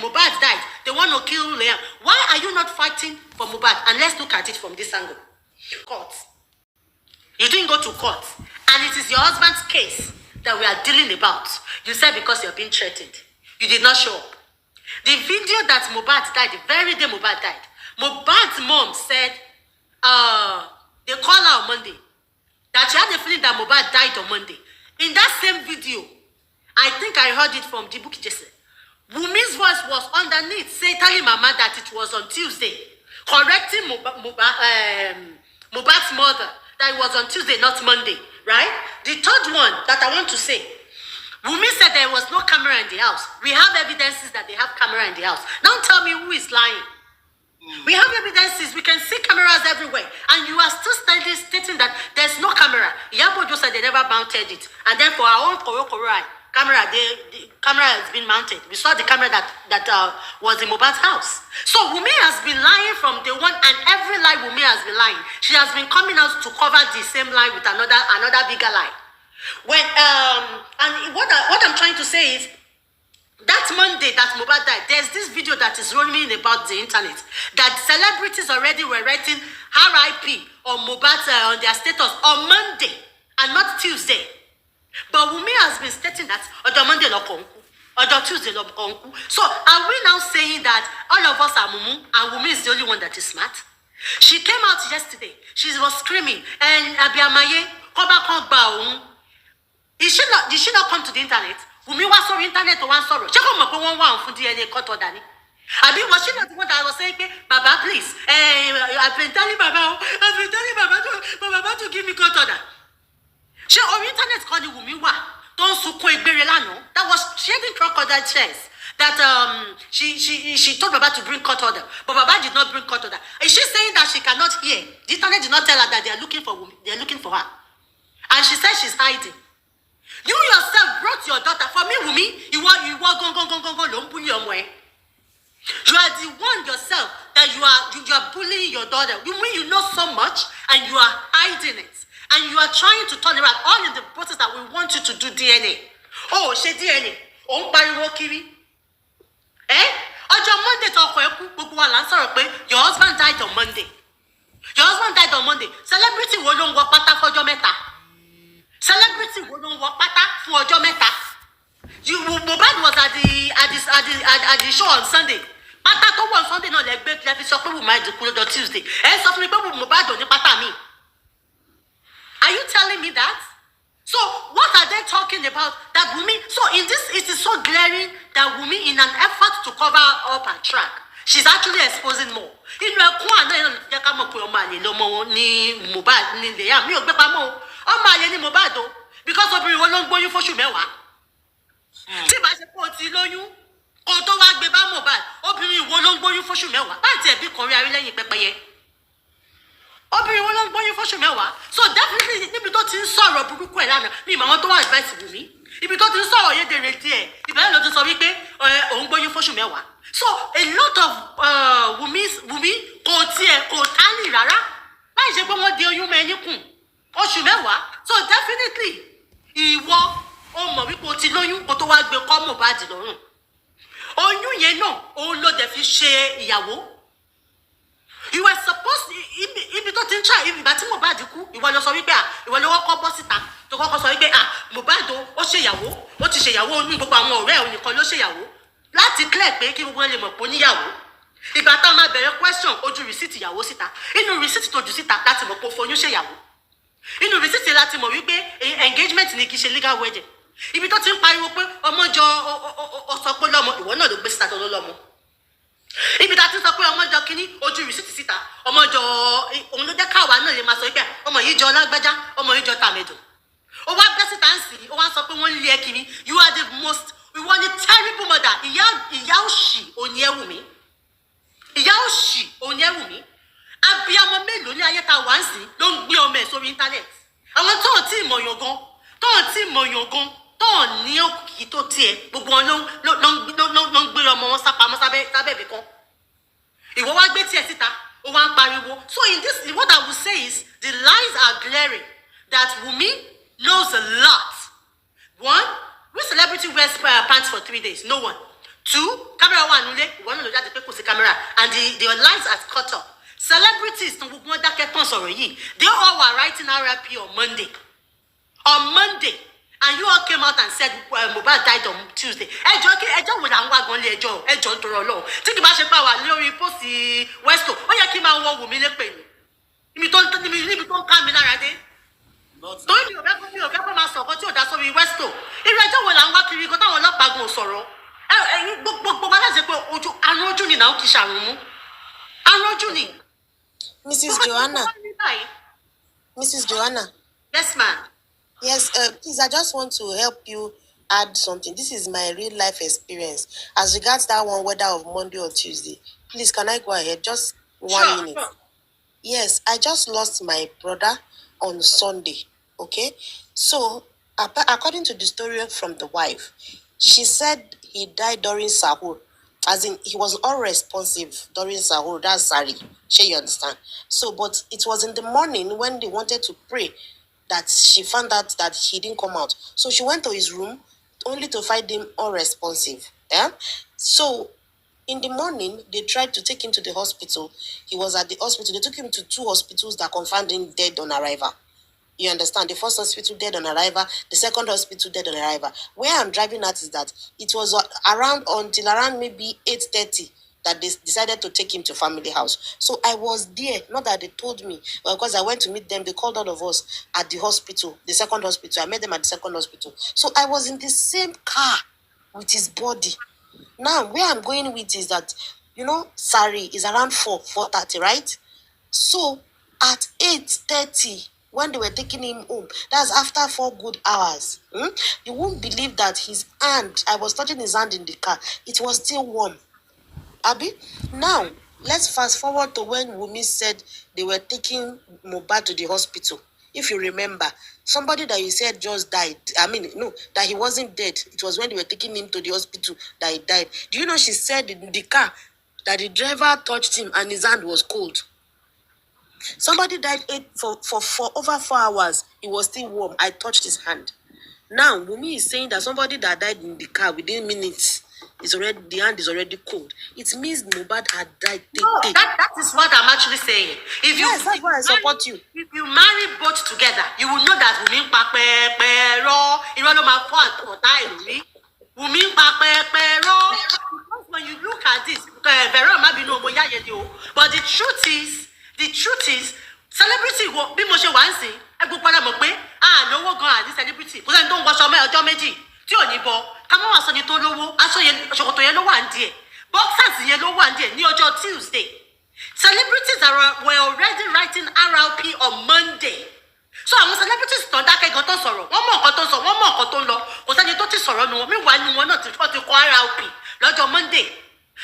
Mohbad died. They want to kill Liam. Why are you not fighting for Mohbad? And let's look at it from this angle. Court. You didn't go to court, and it is your husband's case that we are dealing about. You said because you're being threatened. You did not show up. The video that Mohbad died, the very day Mohbad died, Mohbad's mom said they call her on Monday, that she had a feeling that Mohbad died on Monday. In that same video, I think I heard it from Dibuki Jesse. Wunmi's voice was underneath, telling Mama that it was on Tuesday, correcting Mohbad's mother that it was on Tuesday, not Monday, right? The third one that I want to say, Wunmi said there was no camera in the house. We have evidences that they have camera in the house. Now tell me who is lying. We have evidences. We can see cameras everywhere. And you are still stating that there's no camera. Yabo just said they never mounted it. And then for our own camera, the camera has been mounted. We saw the camera that was in Mohbad's house. So Wunmi has been lying from day one, and every lie Wunmi has been lying. She has been coming out to cover the same lie with another bigger lie. When and what I'm trying to say is that Monday that Mohbad died, there's this video that is rolling about the internet that celebrities already were writing RIP on Mohbad on their status on Monday and not Tuesday. But Wunmi has been stating that on Monday or Tuesday. So are we now saying that all of us are mumu and Wunmi is the only one that is smart? She came out yesterday. She was screaming and Abiamaye Koba. Did she not come to the internet? Wunmi was on the internet or one sorrow. Check on my one for DNA cut or Danny. Was she not the one that was saying, Baba, please? I've been telling Baba to give me cut order. She on the internet called Wunmi don't suko Berelano. That was shedding crocodile tears. That she told Baba to bring cut order, but Baba did not bring cut order. Is she saying that she cannot hear? The internet did not tell her that they are looking for Wunmi. They are looking for her, and she said she's hiding. You yourself brought your daughter. For me, Wunmi, you are the one yourself that you are bullying your daughter. Wunmi, you know so much and you are hiding it. And you are trying to turn around all in the process that we want you to do DNA. Oh, she DNA. Oh, pariwo kiri. Ọjọ́ Monday to ọkọ ẹkú gbogbo wa là ń sọ̀rọ̀ pé your husband died on Monday. Your husband died on Monday. Celebrity wo ló ń wọ pátá fọ́jọ́ mẹ́ta? Celebrity wo ló ń wọ pátá fún ọjọ́ mẹ́ta? Mohbad was at the show on Sunday. Pátá tó wọ̀ on Sunday náà lẹ fi sọ pé Wunmi àìdínkù lọ́jọ́ Tuesday. Ẹ sọ fún mi pé Mohbad ò ní pátá mi. Are you telling me that? So what are they talking about? That Wunmi, so in this, it is so glaring that Wunmi, in an effort to cover up her track, she's actually exposing more. Inú ẹkún àná yẹn jẹ́ ká mọ̀ pé ọmọ àlè lọ́mọ ní Mohbad ní Liam. Mi ò gbé pamọ́ o. Ọmọ àlè ní Mohbad o. Because obìnrin wo ló ń gbóyún fóṣù mẹ́wàá. Tí bá ṣe pé o ti lóyún, kó tó wá gbé bá Mohbad, obìnrin wo ló ń gbóyún fóṣù mẹ́wàá. Báyìí ẹbí kan rí arí lẹ́yìn pẹ́pẹ́yẹ. Obìnrin wo ló ń gbóyún fóṣù mẹ́wàá. So definitely níbi tó ti ń sọ̀rọ̀ burúkú ẹ̀ lánàá, mi ìmọ̀ àwọn tó wà advice Wunmi. Ibi tó ti ń sọ̀rọ̀ yédèrè díẹ̀, ìbẹ̀rẹ̀ ló ti sọ wípé òun gbóyún fóṣù mẹ́wàá. So a lot of Wunmi kò tání rárá. Láì ṣe pé wọ́n di oyún mẹ́ni kùn oṣù mẹ́wàá. So definitely ìwọ o mọ̀ wípé o ti lóyún kó tó wá gbé kọ́ Mohbad lọ́rùn. Oyún yẹn náà òun ló dẹ̀ fi ṣe ìyàwó. You were supposed to, ibi tó ti ń try ìgbà tí Mohbad kú, ìwọ ló sọ wípé ìwọ ló kọ́kọ́ bọ́ síta tó kọ́kọ́ sọ wípé Mohbad ó ṣèyàwó, ó ti ṣèyàwó ní gbogbo àwọn ọ̀rẹ́ ẹ̀ nìkan ló ṣèyàwó láti clear pé kí gbogbo ẹ lè mọ̀ pé ó níyàwó. Ìgbà tá a máa bẹ̀rẹ̀ question ojú rìsíìtì ìyàwó síta, inú rìsíìtì tó jù síta láti mọ̀ pé ó foyún ṣèyàwó. Inú rìsíìtì láti mọ̀ wípé engagement ni kì í ṣe legal wedding. Ibi tó ti ń pariwo pé ọmọjọ ọsọ pé lọ́mọ, ìwọ náà ló gbé síta tó ló lọ́mọ. Ibi tá a ti sọ pé ọmọjọ kínní ojú rìsíìtì síta, ọmọjọ òun ló jẹ́ káwa náà lè máa sọ pé ọmọ yìí jọ lágbájá, ọmọ yìí jọ tàmẹ̀dùn. Ó wá bẹ́ síta ń sìn, ó wá sọ pé wọ́n lé ẹ kiri. You are the most, you are the terrible mother. Ìyá òṣì òní ẹ Wunmi. Ìyá òṣì òní ẹ Wunmi. Abiyamọ mélòó ní ayé ta wá ń sìn ló ń gbé ọmọ ẹ̀ sórí internet. Àwọn tó ò tí ì mọ̀yàn gan, tó ò ní òkìkí tó tiẹ̀, gbogbo wọn ló ń gbé ọmọ wọn sápamọ́ sábẹ́ ibì kan. Ìwọ wá gbé tiẹ̀ síta, So in this, what I would say is the lies are glaring that Wunmi knows a lot. One, which celebrity wears pants for 3 days? No one. Two, camera one, camera, and the lies are cut off. Celebrities, they all were writing RIP on Monday. On Monday. And you all came out and said Mohbad died on Tuesday. Ẹjọ́ wo là ń wá gan lé ẹjọ́ ń tọrọ Ọlọ́run. Tí kì bá ṣe pa wà lórí pósì Westo, ó yẹ kí n máa wọ Wùmí lépè ni. Níbi tó ń ká mi lára dé. Torí mi ò fẹ́ kó máa sọ̀kọ́ tí ò dá sórí Westo. Irú ẹjọ́ wo là ń wá kiri kan táwọn ọlọ́pàá gan ò sọ̀rọ̀. Gbogbo wa láti pé àrùn ojú ni náà kì í ṣàrùn mú. Àrùn ojú ni. Mrs. Joanna. Yes, ma'am. Yes, please, I just want to help you add something. This is my real life experience. As regards that one, whether of Monday or Tuesday, please, can I go ahead? Just 1 minute. Sure. Yes, I just lost my brother on Sunday, okay? So, according to the story from the wife, she said he died during Sahur. As in, he was unresponsive during Sahur. That's Sari. Sure, you understand? So, but it was in the morning when they wanted to pray that she found out that he didn't come out. So she went to his room only to find him unresponsive. Yeah? So in the morning, they tried to take him to the hospital. He was at the hospital. They took him to 2 hospitals that confirmed him dead on arrival. You understand? The first hospital dead on arrival, the second hospital dead on arrival. Where I'm driving at is that it was until around maybe 8:30 that they decided to take him to family house. So I was there, not that they told me, but because I went to meet them, they called all of us at the hospital, the second hospital. I met them at the second hospital. So I was in the same car with his body. Now, where I'm going with is that, Sari is around 4:30, right? So at 8:30, when they were taking him home, that's after 4 good hours. You won't believe that his hand, I was touching his hand in the car, it was still warm. Abi, now let's fast forward to when Wunmi said they were taking Mohbad to the hospital. If you remember, somebody that you said just died. That he wasn't dead. It was when they were taking him to the hospital that he died. Do you know she said in the car that the driver touched him and his hand was cold? Somebody died for over 4 hours. It was still warm. I touched his hand. Now Wunmi is saying that somebody that died in the car within minutes, the hand is already cold. It means Mohbad had died. No, that is what I'm actually saying. Yes, that's why I support you. If you marry both together, you will know that Wunmi because when you look at this, but the truth is, celebrity bí mo ṣe wá ń sìn, ẹgbẹ́ padà mọ̀ pé lówó gan àdí celebrity kò sẹ́ni tó ń wọṣọ ọjọ́ méjì tí ò ní bọ ká má wà sọ ni tó lówó aṣọ yẹn ṣòkòtò yẹn ló wà ń díẹ̀ boxers yẹn ló wà ń díẹ̀ ní ọjọ́ Tuesday. Celebrities were already writing RIP on Monday. So àwọn celebrities tó ń dákẹ́ gan tó ń sọ̀rọ̀ wọ́n mọ̀ nǹkan tó ń sọ wọ́n mọ̀ nǹkan tó ń lọ kò sẹ́ni tó ti sọ̀rọ̀ nu wọn míwàá nu wọn náà ti kọ́ RIP lọ́jọ́ Monday.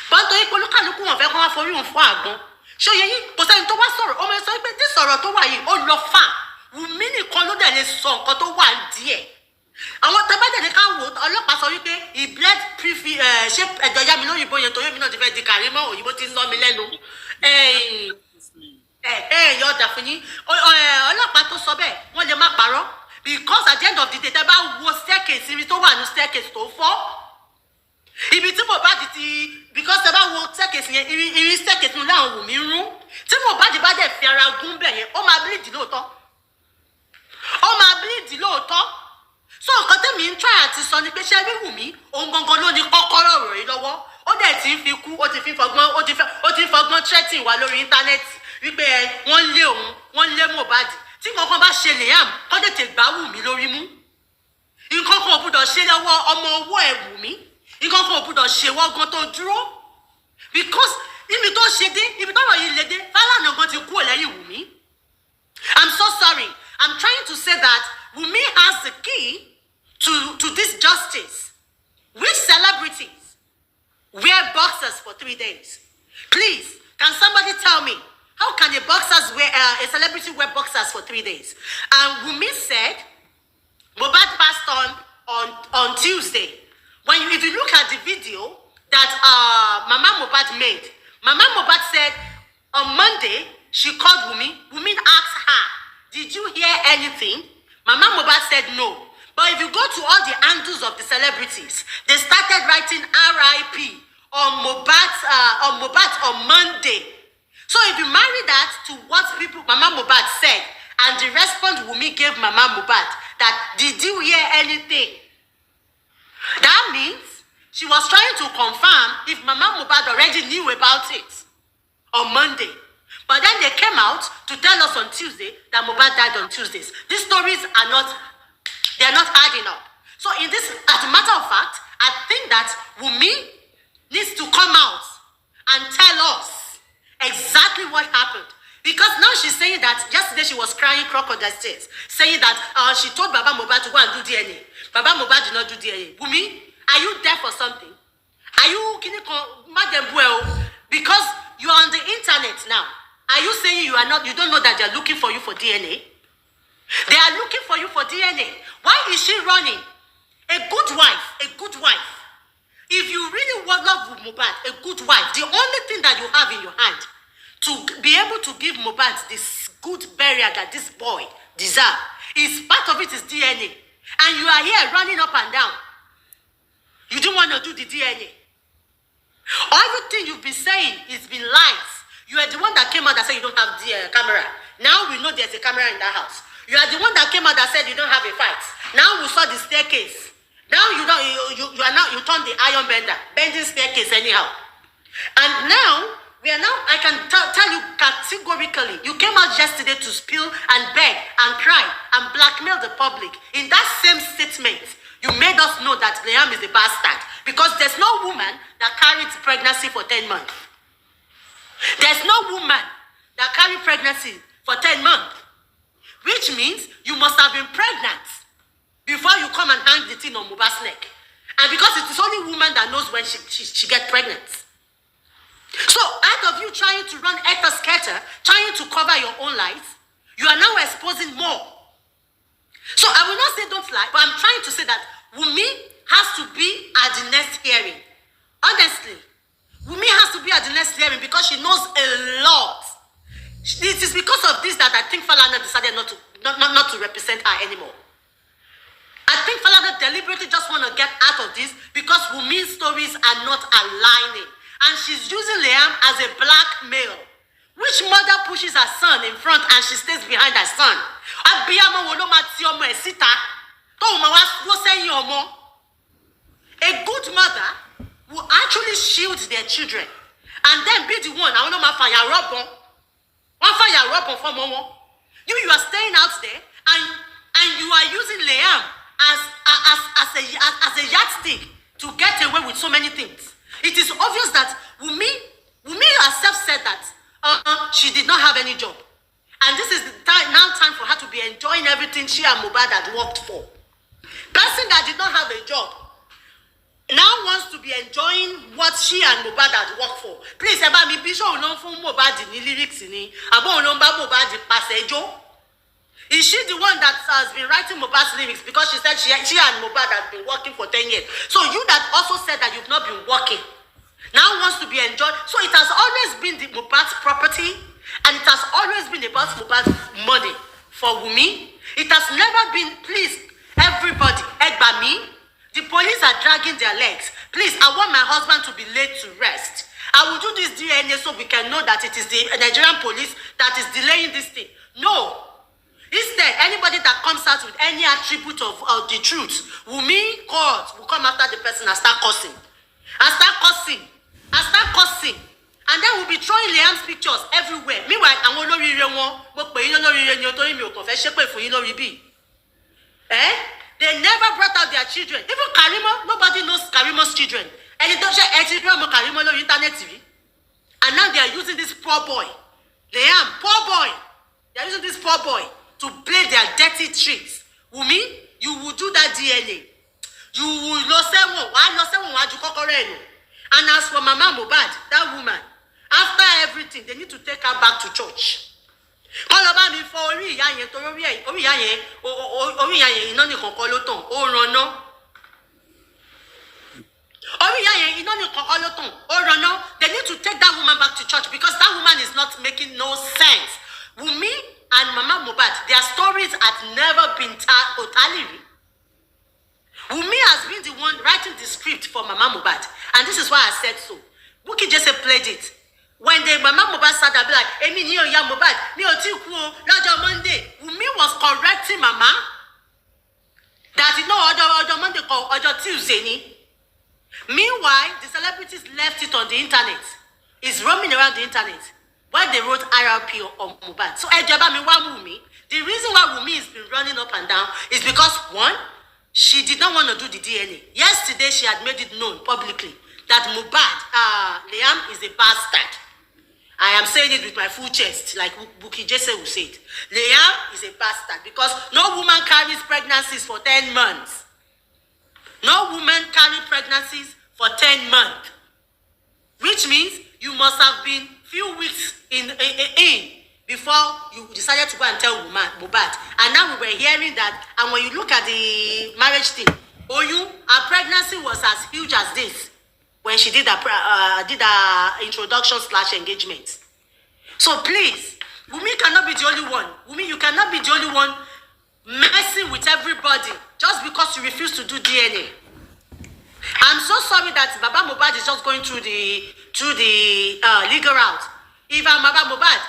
Bọ́ńtò yìí polúkàlùkù wọn fẹ́ kọ́ wá forí òun fún àgbọn. Ṣé yẹ yín kò sẹ́ni tó wá sọ̀rọ̀ ọmọ ẹ sọ pé tí sọ̀rọ̀ tó wà yìí ó lọ fà Wùmí nìkan ló dẹ̀ lè sọ nǹkan tó wà díẹ̀. Àwọn tẹ́bẹ́tẹ̀ ní ká wò ọlọ́pàá sọ wípé he bled ṣé ẹ̀jọ̀ yá mi lóyìnbó yẹn torí mi náà ti fẹ́ di kàrí mọ́ òyìnbó ti ń lọ́ mi lẹ́nu. Yọ̀ọ̀dà fún yín ọlọ́pàá tó sọ bẹ́ẹ̀ wọ́n lè má parọ́ because at the end of the day tẹ́ bá wo staircase ibi tó wà ní staircase tó fọ́ ibi tí Mohbad ti because tẹ́ bá wo staircase yẹn irin staircase ní láwọn Wùmí rún tí Mohbad bá dẹ̀ fi ara gún bẹ̀ yẹn ó máa bleed lóòótọ́ so nǹkan tẹ́mi ń try àti sọ ni pé ṣé rí Wùmí òun gangan ló ní kọ́kọ́rọ́ ọ̀rọ̀ yìí lọ́wọ́ ó dẹ̀ ti ń fi kú ó ti ń fọgbọ́n threatening wa lórí íńtánẹ́ẹ̀tì wípé wọ́n lé Mohbad tí kankan bá ṣe Liam kọ́ tètè gbá Wùmí lórí mú nǹkan kan ò gbúdọ̀ ṣe lọ́wọ́ ọmọ owó ẹ̀ Wùmí nǹkan kan ò gbúdọ̀ ṣe wọ́gán tó dúró because ibi tó ṣe dé ibi tọ́rọ̀ yìí lè dé Fálànà gan ti kú lẹ́yìn Wùmí. I'm so sorry. I'm trying to say that Wùmí has the key to this justice. Which celebrities wear boxers for 3 days? Please, can somebody tell me how can a celebrity wear boxers for 3 days? And Wùmí said Mohbad passed on Tuesday. If you look at the video that Mama Mohbad made, Mama Mohbad said On Monday, she called Wunmi. Wunmi asked her, did you hear anything? Mama Mohbad said no. But if you go to all the handles of the celebrities, they started writing RIP on Mohbad on Monday. So if you marry that to what people Mama Mohbad said, and the response Wunmi gave Mama Mohbad, that did you hear anything? That means she was trying to confirm if Mama Mohbad already knew about it on Monday. But then they came out to tell us on Tuesday that Mohbad died on Tuesdays. These stories are not adding up. So in this, as a matter of fact, I think that Wunmi needs to come out and tell us exactly what happened. Because now she's saying that yesterday she was crying crocodile tears, saying that she told Baba Mohbad to go and do DNA. Baba Mohbad did not do DNA. Wunmi, are you there for something? Are you Madam Buell? Because you are on the internet now. Are you saying you don't know that they are looking for you for DNA? They are looking for you for DNA. Why is she running? A good wife. If you really love Mohbad, a good wife, the only thing that you have in your hand to be able to give Mohbad this good burial that this boy deserves is part of it is DNA. And you are here running up and down. You don't want to do the DNA. Everything you've been saying has been lies. You are the one that came out that said you don't have the camera. Now we know there's a camera in that house. You are the one that came out that said you don't have a fight. Now we saw the staircase. Now you turned the iron bender, bending staircase anyhow. And now I can tell you categorically, you came out yesterday to spill and beg and cry and blackmail the public. In that same statement, you made us know that Liam is a bastard because there's no woman that carried pregnancy for 10 months. There's no woman that carried pregnancy for 10 months, which means you must have been pregnant before you come and hang the thing on Mohbad's neck. And because it is only woman that knows when she gets pregnant. So out of you trying to run scatter, trying to cover your own lies, you are now exposing more. So I will not say don't lie, but I'm trying to say that Wunmi has to be at the next hearing. Honestly, Wunmi has to be at the next hearing because she knows a lot. It is because of this that I think Falana decided not to represent her anymore. I think Falana deliberately just want to get out of this because Wunmi's stories are not aligning. And she's using Liam as a blackmail. Which mother pushes her son in front and she stays behind her son? A good mother will actually shield their children and then be the one. You are staying out there and you are using Liam as a yardstick to get away with so many things. It is obvious that Wunmi herself said that she did not have any job. And this is now time for her to be enjoying everything she and Mohbad had worked for. Person that did not have a job now wants to be enjoying what she and Mohbad had worked for. Please, about me, be sure you for Mohbad in lyrics in Is she the one that has been writing Mohbad's lyrics because she said she and Mohbad have been working for 10 years? So you that also said that you've not been working now wants to be enjoyed. So it has always been the Mohbad's property and it has always been about Mohbad's money. For Wunmi, it has never been, please, everybody, me, the police are dragging their legs. Please, I want my husband to be laid to rest. I will do this DNA so we can know that it is the Nigerian police that is delaying this thing. No. Instead, anybody that comes out with any attribute of the truth, Wunmi court will come after the person and start cursing. And then we'll be throwing Liam's pictures everywhere. Meanwhile, I'm going they never brought out their children. Even Karimo, nobody knows Karimo's children. And it don't share Karimo on internet TV. And now they are using this poor boy. Liam, poor boy. They are using this poor boy to play their dirty tricks. Wunmi, you will do that DNA. You will lose someone. And as for Mama Mohbad, that woman, after everything, they need to take her back to church. All about me for Ori Yaye, They need to take that woman back to church because that woman is not making no sense. Wunmi and Mama Mohbad, their stories have never been totally. Wunmi has been the one writing the script for Mama Mohbad, and this is why I said so. Bukky Jesse played it. When the Mama Mohbad started, I'll be like, Emi ni oya Mohbad, ni o ti ku o, lọ́jọ́ Monday. Wunmi was correcting Mama that you know ọjọ́ Monday or ọjọ́ Tuesday ni. Meanwhile, the celebrities left it on the internet. It's roaming around the internet when they wrote RRP on Mohbad. So Ejaba mi wa Wunmi. The reason why Wunmi has been running up and down is because one, she did not want to do the DNA. Yesterday, she had made it known publicly that Mohbad, Liam, is a bastard. I am saying it with my full chest, like Bukky Jesse will say it. Liam is a bastard because no woman carries pregnancies for 10 months. No woman carries pregnancies for 10 months. Which means you must have been few weeks in before you decided to go and tell Mohbad. And now we were hearing that, and when you look at the marriage thing, her pregnancy was as huge as this when she did her introduction / engagement. So please, Wunmi cannot be the only one. Wunmi, you cannot be the only one messing with everybody just because you refuse to do DNA. I'm so sorry that Baba Mohbad is just going through the legal route. If I'm Baba Mohbad,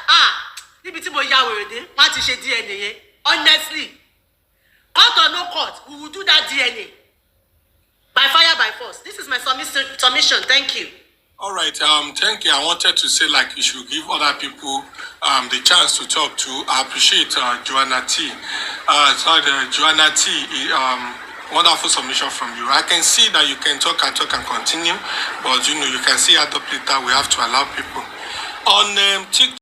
DNA. Honestly, court or no court, we will do that DNA. By fire, by force. This is my submission. Thank you. All right. Thank you. I wanted to say, like, you should give other people the chance to talk to. I appreciate Joanna T. Joanna T. Wonderful submission from you. I can see that you can talk and continue, but you can see at the later we have to allow people on TikTok.